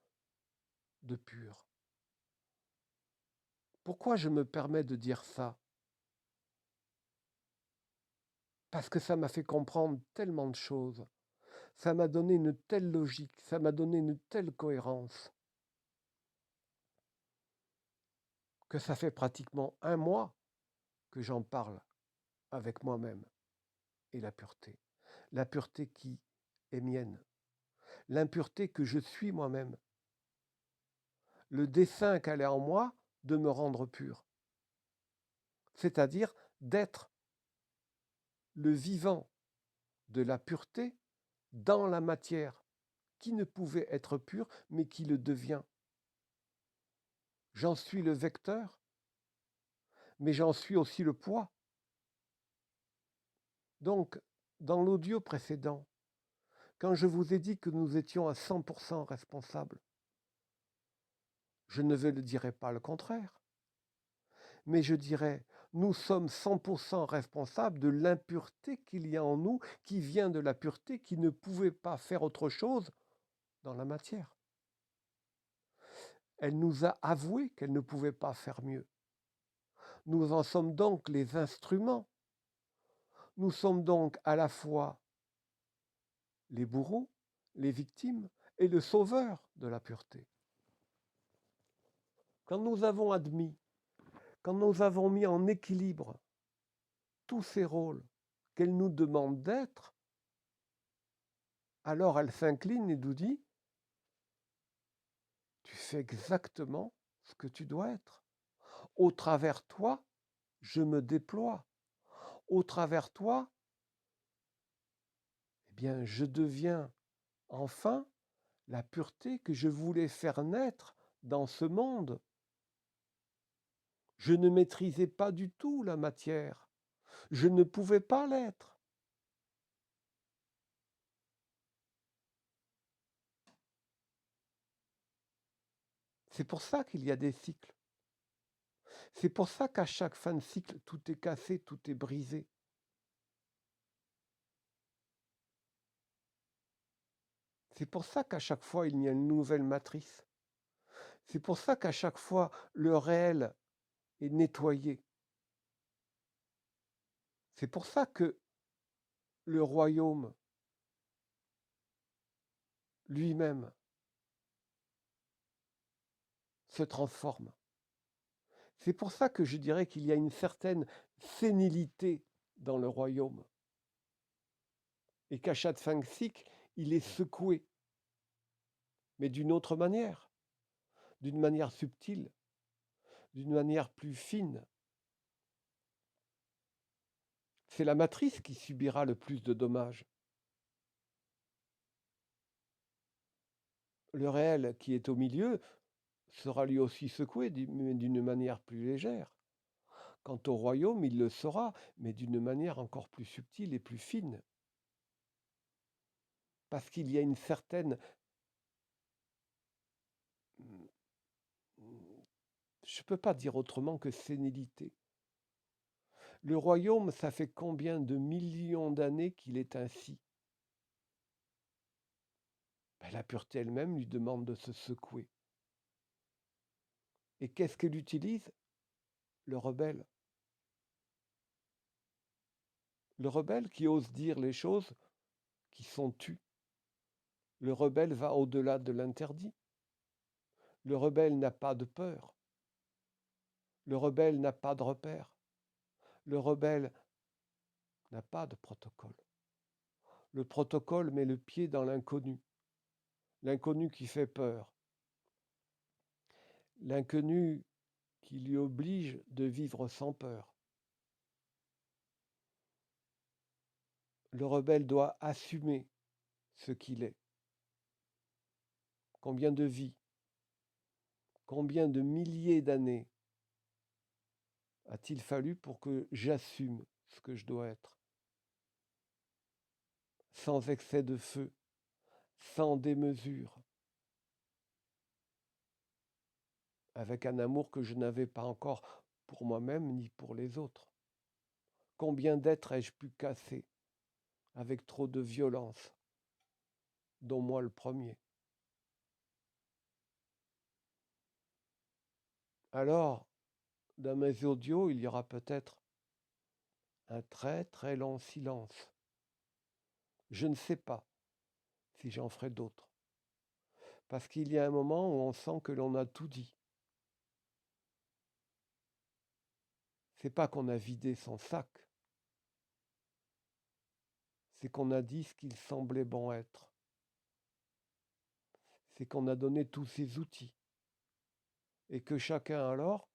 de pur. Pourquoi je me permets de dire ça? Parce que ça m'a fait comprendre tellement de choses. Ça m'a donné une telle logique, ça m'a donné une telle cohérence, que ça fait pratiquement un mois que j'en parle avec moi-même et la pureté. La pureté qui est mienne. L'impureté que je suis moi-même. Le dessein qu'elle est en moi de me rendre pur. C'est-à-dire d'être le vivant de la pureté dans la matière, qui ne pouvait être pure, mais qui le devient. J'en suis le vecteur, mais j'en suis aussi le poids. Donc, dans l'audio précédent, quand je vous ai dit que nous étions à 100% responsables, je ne le dirai pas le contraire, mais je dirais, nous sommes 100% responsables de l'impureté qu'il y a en nous, qui vient de la pureté, qui ne pouvait pas faire autre chose dans la matière. Elle nous a avoué qu'elle ne pouvait pas faire mieux. Nous en sommes donc les instruments. Nous sommes donc à la fois les bourreaux, les victimes et le sauveur de la pureté. Quand nous avons admis, quand nous avons mis en équilibre tous ces rôles qu'elle nous demande d'être, alors elle s'incline et nous dit, tu fais exactement ce que tu dois être. Au travers toi, je me déploie. Au travers toi, eh bien, je deviens enfin la pureté que je voulais faire naître dans ce monde. Je ne maîtrisais pas du tout la matière. Je ne pouvais pas l'être. C'est pour ça qu'il y a des cycles. C'est pour ça qu'à chaque fin de cycle, tout est cassé, tout est brisé. C'est pour ça qu'à chaque fois, il y a une nouvelle matrice. C'est pour ça qu'à chaque fois, le réel est nettoyé. C'est pour ça que le royaume lui-même se transforme. C'est pour ça que je dirais qu'il y a une certaine sénilité dans le royaume. Et qu'à chaque fin de cycle, il est secoué, mais d'une autre manière, d'une manière subtile, d'une manière plus fine. C'est la matrice qui subira le plus de dommages. Le réel qui est au milieu sera lui aussi secoué, mais d'une manière plus légère. Quant au royaume, il le sera, mais d'une manière encore plus subtile et plus fine. Parce qu'il y a une certaine... Je ne peux pas dire autrement que sénilité. Le royaume, ça fait combien de millions d'années qu'il est ainsi? La pureté elle-même lui demande de se secouer. Et qu'est-ce qu'elle utilise? Le rebelle. Le rebelle qui ose dire les choses qui sont tues. Le rebelle va au-delà de l'interdit. Le rebelle n'a pas de peur. Le rebelle n'a pas de repère. Le rebelle n'a pas de protocole. Le protocole met le pied dans l'inconnu. L'inconnu qui fait peur. L'inconnu qui lui oblige de vivre sans peur. Le rebelle doit assumer ce qu'il est. Combien de vies, combien de milliers d'années a-t-il fallu pour que j'assume ce que je dois être? Sans excès de feu, sans démesure, avec un amour que je n'avais pas encore pour moi-même ni pour les autres. Combien d'êtres ai-je pu casser avec trop de violence, dont moi le premier? Alors, dans mes audios, il y aura peut-être un très très long silence. Je ne sais pas si j'en ferai d'autres. Parce qu'il y a un moment où on sent que l'on a tout dit. C'est pas qu'on a vidé son sac, c'est qu'on a dit ce qu'il semblait bon être. C'est qu'on a donné tous ses outils. Et que chacun alors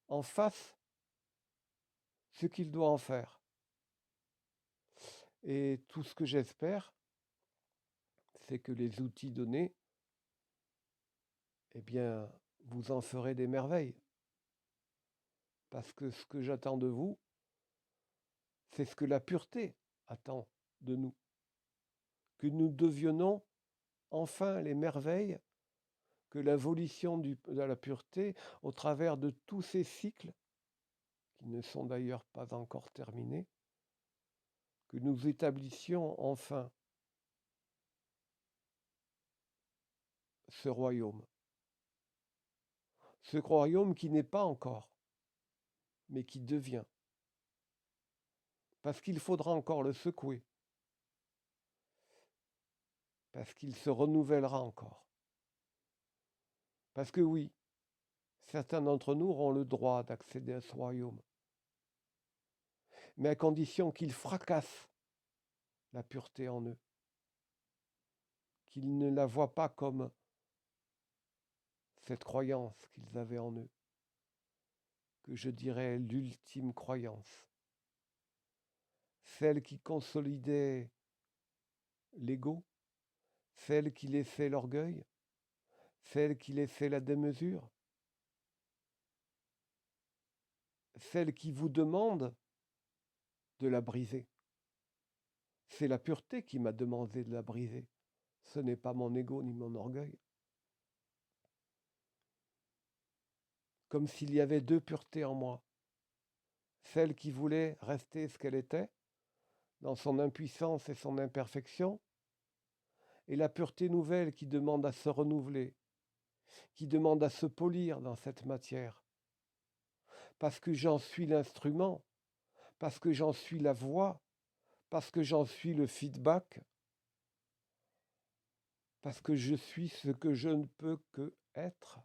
en fasse ce qu'il doit en faire. Et tout ce que j'espère, c'est que les outils donnés, eh bien, vous en ferez des merveilles. Parce que ce que j'attends de vous, c'est ce que la pureté attend de nous. Que nous devionnons enfin les merveilles que l'évolution de la pureté, au travers de tous ces cycles, qui ne sont d'ailleurs pas encore terminés, que nous établissions enfin ce royaume. Ce royaume qui n'est pas encore, mais qui devient. Parce qu'il faudra encore le secouer. Parce qu'il se renouvellera encore. Parce que oui, certains d'entre nous auront le droit d'accéder à ce royaume. Mais à condition qu'ils fracassent la pureté en eux. Qu'ils ne la voient pas comme cette croyance qu'ils avaient en eux. Que je dirais l'ultime croyance. Celle qui consolidait l'ego, celle qui laissait l'orgueil, celle qui laissait la démesure, celle qui vous demande de la briser. C'est la pureté qui m'a demandé de la briser. Ce n'est pas mon ego ni mon orgueil. Comme s'il y avait deux puretés en moi. Celle qui voulait rester ce qu'elle était, dans son impuissance et son imperfection, et la pureté nouvelle qui demande à se renouveler, qui demande à se polir dans cette matière. Parce que j'en suis l'instrument, parce que j'en suis la voix, parce que j'en suis le feedback, parce que je suis ce que je ne peux que être.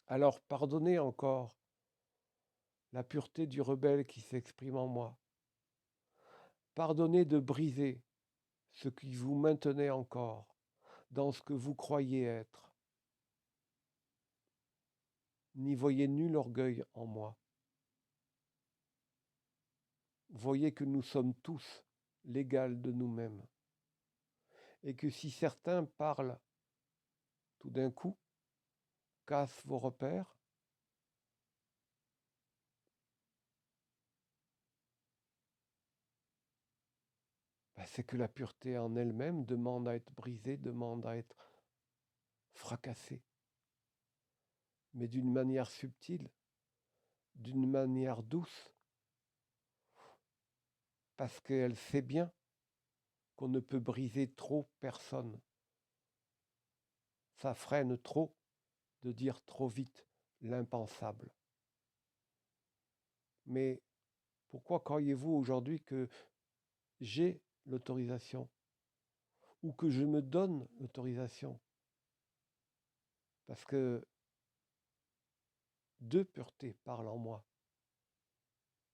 Alors pardonnez encore la pureté du rebelle qui s'exprime en moi. Pardonnez de briser ce qui vous maintenait encore dans ce que vous croyez être. N'y voyez nul orgueil en moi. voyez que nous sommes tous l'égal de nous-mêmes. Et que si certains parlent tout d'un coup, cassent vos repères, c'est que la pureté en elle-même demande à être brisée, demande à être fracassée, mais d'une manière subtile, d'une manière douce, parce qu'elle sait bien qu'on ne peut briser trop personne. Ça freine trop de dire trop vite l'impensable. Mais pourquoi croyez-vous aujourd'hui que j'ai l'autorisation ou que je me donne l'autorisation? Parce que deux puretés parlent en moi.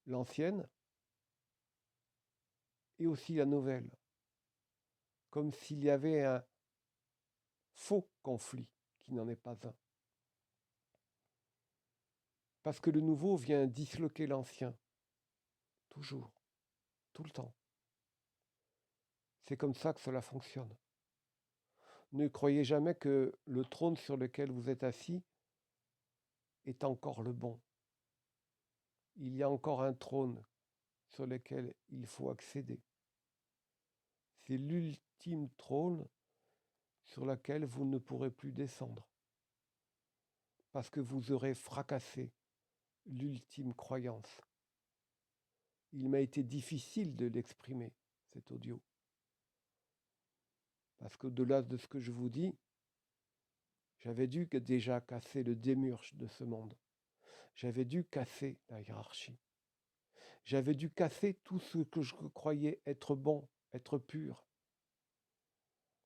L'ancienne et aussi la nouvelle. Comme s'il y avait un faux conflit qui n'en est pas un. Parce que le nouveau vient disloquer l'ancien. Toujours. Tout le temps. C'est comme ça que cela fonctionne. Ne croyez jamais que le trône sur lequel vous êtes assis est encore le bon. Il y a encore un trône sur lequel il faut accéder. C'est l'ultime trône sur lequel vous ne pourrez plus descendre. Parce que vous aurez fracassé l'ultime croyance. Il m'a été difficile de l'exprimer, cet audio. Parce qu'au-delà de ce que je vous dis, j'avais dû déjà casser le démurge de ce monde. J'avais dû casser la hiérarchie. J'avais dû casser tout ce que je croyais être bon, être pur.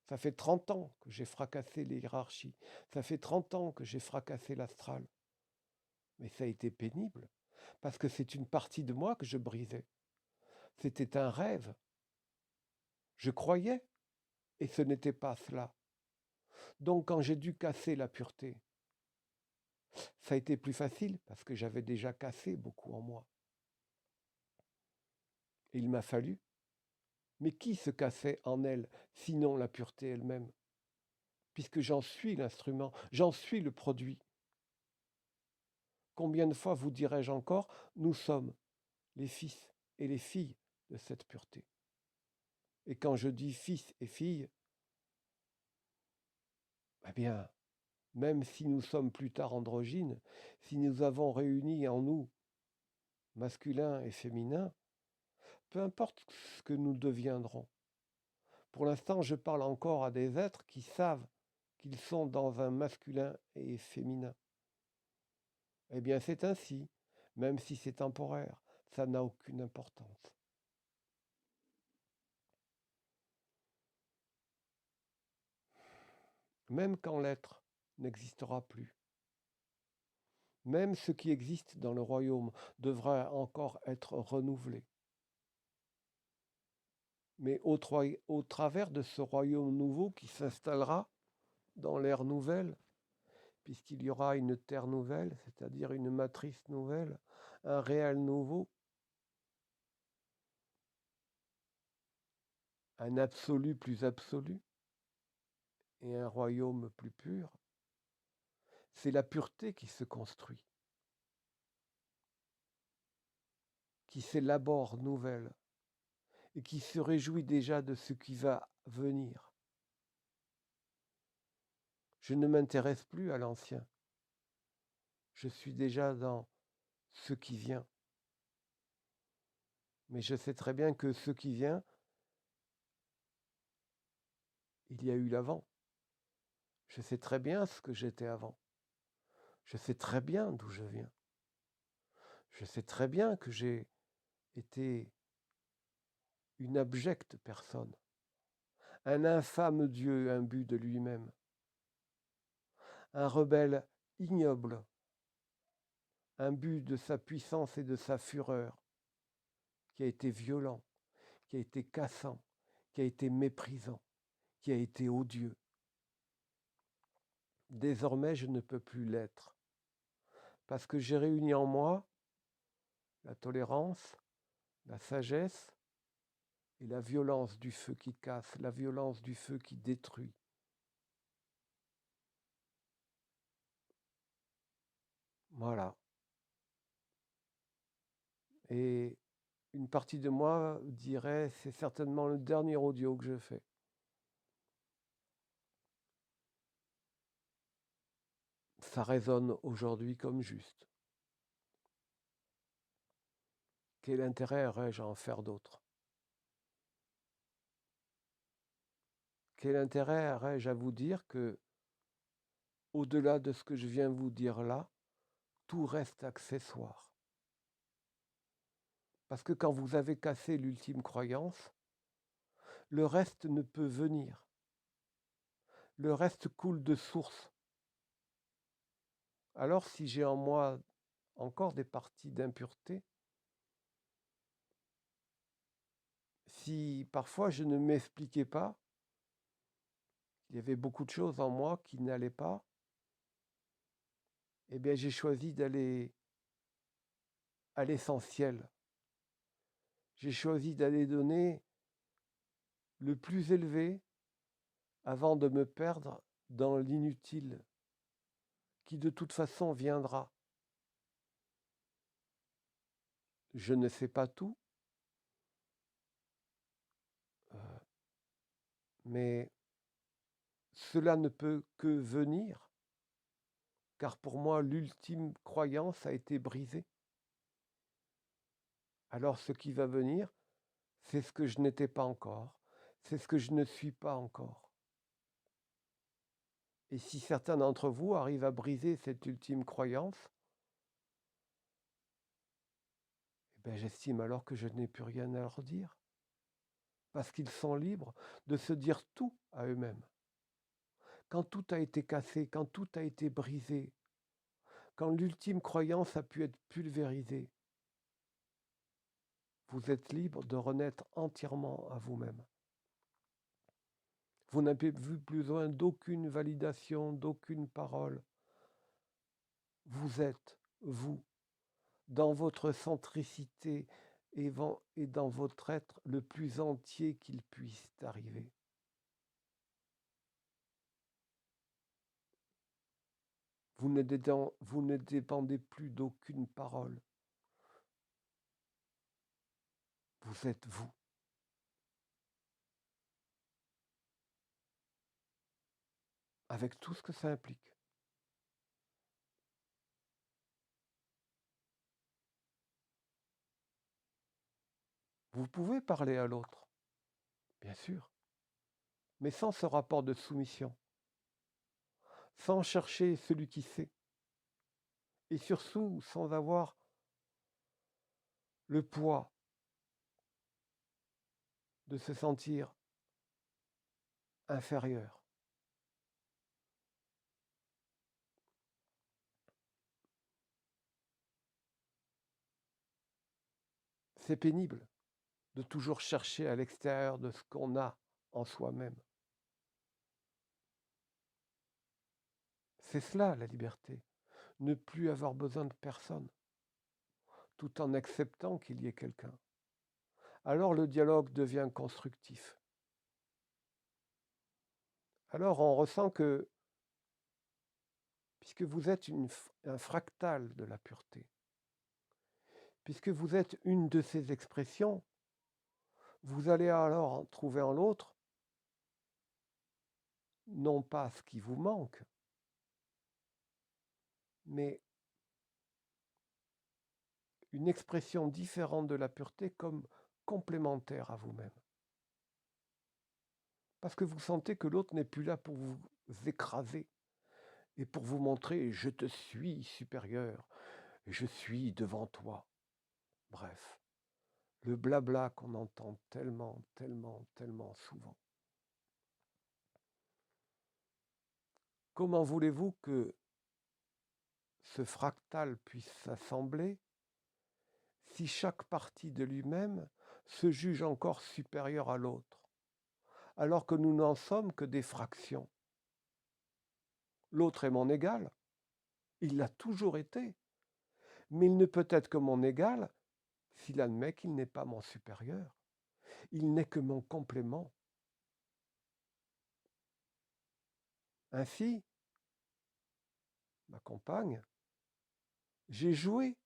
Ça fait 30 ans que j'ai fracassé les hiérarchies. Ça fait 30 ans que j'ai fracassé l'astral. Mais ça a été pénible, parce que c'est une partie de moi que je brisais. C'était un rêve. Je croyais, et ce n'était pas cela. Donc quand j'ai dû casser la pureté, ça a été plus facile, parce que j'avais déjà cassé beaucoup en moi. Et il m'a fallu. Mais qui se cassait en elle, sinon la pureté elle-même? Puisque j'en suis l'instrument, j'en suis le produit. Combien de fois vous dirai-je encore, nous sommes les fils et les filles de cette pureté. Et quand je dis fils et filles, eh bien, même si nous sommes plus tard androgynes, si nous avons réuni en nous masculin et féminin, peu importe ce que nous deviendrons. Pour l'instant, je parle encore à des êtres qui savent qu'ils sont dans un masculin et féminin. Eh bien, c'est ainsi, même si c'est temporaire, ça n'a aucune importance. Même quand l'être n'existera plus, même ce qui existe dans le royaume devra encore être renouvelé. Mais au travers de ce royaume nouveau qui s'installera dans l'ère nouvelle, puisqu'il y aura une terre nouvelle, c'est-à-dire une matrice nouvelle, un réel nouveau, un absolu plus absolu et un royaume plus pur, c'est la pureté qui se construit, qui s'élabore nouvelle et qui se réjouit déjà de ce qui va venir. Je ne m'intéresse plus à l'ancien. Je suis déjà dans ce qui vient. Mais je sais très bien que ce qui vient, il y a eu l'avant. Je sais très bien ce que j'étais avant. Je sais très bien d'où je viens. Je sais très bien que j'ai été une abjecte personne, un infâme Dieu imbu de lui-même, un rebelle ignoble, imbu de sa puissance et de sa fureur, qui a été violent, qui a été cassant, qui a été méprisant, qui a été odieux. Désormais, je ne peux plus l'être, parce que j'ai réuni en moi la tolérance, la sagesse et la violence du feu qui casse, la violence du feu qui détruit. Voilà. Et une partie de moi dirait, c'est certainement le dernier audio que je fais. Ça résonne aujourd'hui comme juste. Quel intérêt aurais-je à en faire d'autres? Quel intérêt aurais-je à vous dire que, au-delà de ce que je viens vous dire là, tout reste accessoire? Parce que quand vous avez cassé l'ultime croyance, le reste ne peut venir. Le reste coule de source. Alors si j'ai en moi encore des parties d'impureté, si parfois je ne m'expliquais pas, il y avait beaucoup de choses en moi qui n'allaient pas, eh bien j'ai choisi d'aller à l'essentiel. J'ai choisi d'aller donner le plus élevé avant de me perdre dans l'inutile qui de toute façon viendra. Je ne sais pas tout, mais cela ne peut que venir, car pour moi l'ultime croyance a été brisée. Alors ce qui va venir, c'est ce que je n'étais pas encore, c'est ce que je ne suis pas encore. Et si certains d'entre vous arrivent à briser cette ultime croyance, eh bien, j'estime alors que je n'ai plus rien à leur dire, parce qu'ils sont libres de se dire tout à eux-mêmes. Quand tout a été cassé, quand tout a été brisé, quand l'ultime croyance a pu être pulvérisée, vous êtes libre de renaître entièrement à vous-même. Vous n'avez plus besoin d'aucune validation, d'aucune parole. Vous êtes, vous, dans votre centricité et dans votre être le plus entier qu'il puisse arriver. Vous ne dépendez plus d'aucune parole. Vous êtes vous. Avec tout ce que ça implique. Vous pouvez parler à l'autre, bien sûr, mais sans ce rapport de soumission, sans chercher celui qui sait, et surtout sans avoir le poids de se sentir inférieur. C'est pénible de toujours chercher à l'extérieur de ce qu'on a en soi-même. C'est cela la liberté, ne plus avoir besoin de personne, tout en acceptant qu'il y ait quelqu'un. Alors le dialogue devient constructif. Alors on ressent que, puisque vous êtes un fractal de la pureté, puisque vous êtes une de ces expressions, vous allez alors en trouver en l'autre, non pas ce qui vous manque, mais une expression différente de la pureté comme complémentaire à vous-même. Parce que vous sentez que l'autre n'est plus là pour vous écraser et pour vous montrer je te suis supérieur, je suis devant toi. Bref, le blabla qu'on entend tellement, tellement, tellement souvent. Comment voulez-vous que ce fractal puisse s'assembler si chaque partie de lui-même se juge encore supérieure à l'autre, alors que nous n'en sommes que des fractions? L'autre est mon égal, il l'a toujours été, mais il ne peut être que mon égal s'il admet qu'il n'est pas mon supérieur. Il n'est que mon complément. Ainsi, ma compagne, j'ai joué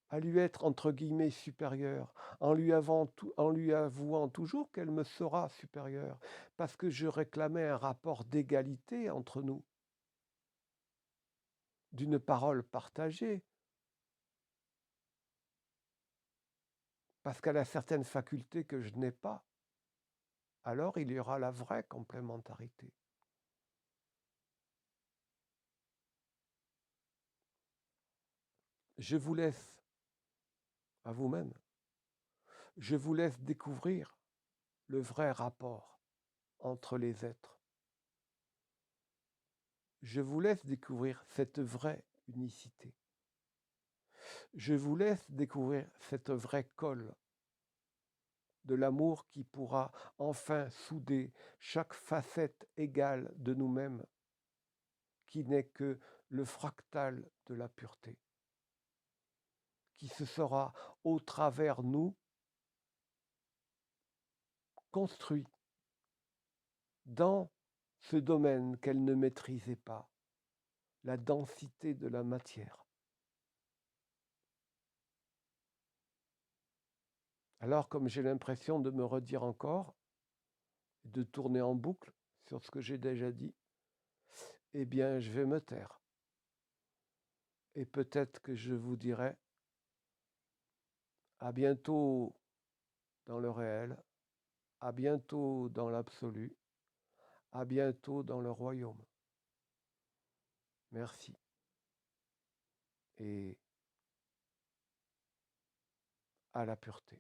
à lui être entre guillemets supérieure, en lui avouant toujours qu'elle me sera supérieure, parce que je réclamais un rapport d'égalité entre nous, d'une parole partagée, parce qu'elle a certaines facultés que je n'ai pas. Alors il y aura la vraie complémentarité. Je vous laisse à vous-même. Je vous laisse découvrir le vrai rapport entre les êtres. Je vous laisse découvrir cette vraie unicité. Je vous laisse découvrir cette vraie colle de l'amour qui pourra enfin souder chaque facette égale de nous-mêmes, qui n'est que le fractal de la pureté, qui se sera au travers nous construit dans ce domaine qu'elle ne maîtrisait pas, la densité de la matière. Alors, comme j'ai l'impression de me redire encore, de tourner en boucle sur ce que j'ai déjà dit, eh bien, je vais me taire. Et peut-être que je vous dirai à bientôt dans le réel, à bientôt dans l'absolu, à bientôt dans le royaume. Merci. Et à la pureté.